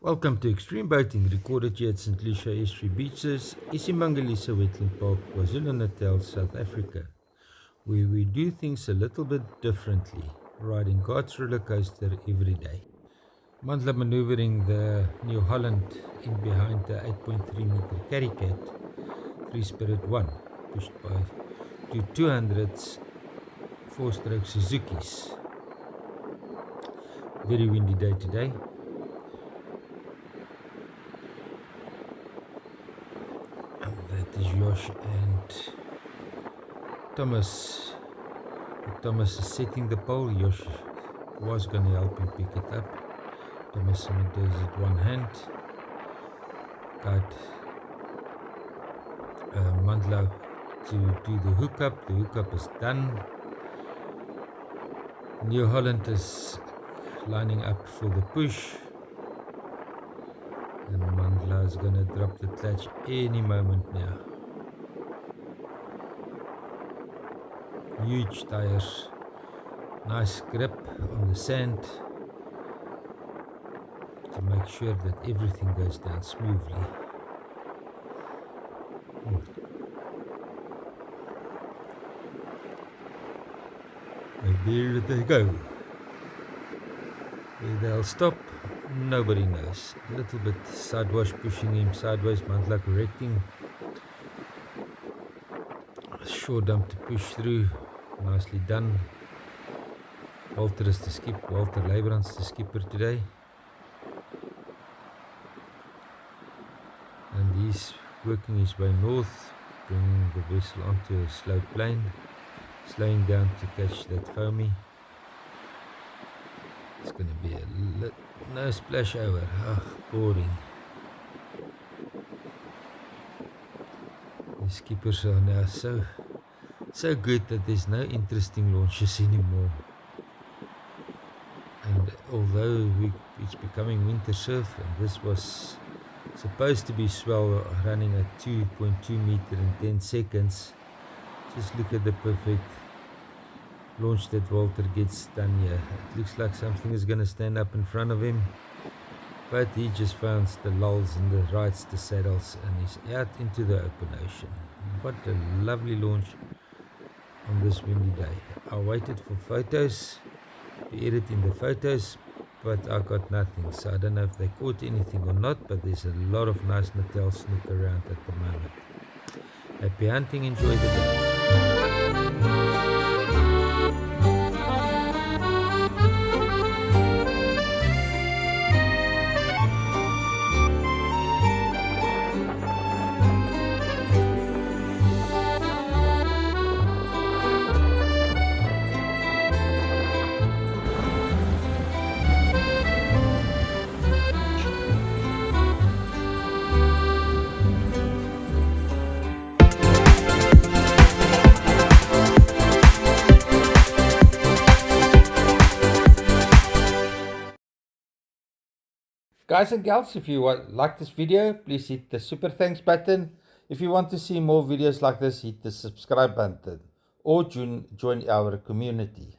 Welcome to Extreme Boating, recorded here at St. Lucia Estuary Beaches, Isimangalisa Wetland Park, KwaZulu-Natal, South Africa, where we do things a little bit differently, riding God's roller coaster every day. Mandla maneuvering the New Holland in behind the 8.3 meter Carry Cat 3 Spirit 1, pushed by two 200s 4-stroke Suzuki's. Very windy day today. That is Josh and Thomas. Thomas is setting the pole. Josh was going to help him pick it up. Thomas does it one hand. Got Mandla to do the hookup. The hookup is done. New Holland is lining up for the push. And Mandla is going to drop the clutch any moment now. Huge tires, nice grip on the sand to make sure that everything goes down smoothly. And there they go. Where they'll stop, nobody knows. A little bit sideways, pushing him sideways, Mandla correcting. Shore dump to push through, nicely done. Walter is the skipper, Walter Leibrands the skipper today. And he's working his way north, bringing the vessel onto a slow plane, slowing down to catch that foamy. It's going to be no splash over. Boring. The skippers are now so good that there's no interesting launches anymore. And although it's becoming winter surf, and this was supposed to be swell running at 2.2 meter in 10 seconds, just look at the perfect launch that Walter gets done here. It looks like something is going to stand up in front of him, but he just found the lulls and the rights the saddles and he's out into the open ocean. What a lovely launch on this windy day. I waited for photos to edit in the photos, but I got nothing, so I don't know if they caught anything or not, but there's a lot of nice Natal snook around at the moment. Happy hunting, enjoy the day. Guys and gals, if you like this video, please hit the super thanks button. If you want to see more videos like this, hit the subscribe button or join our community.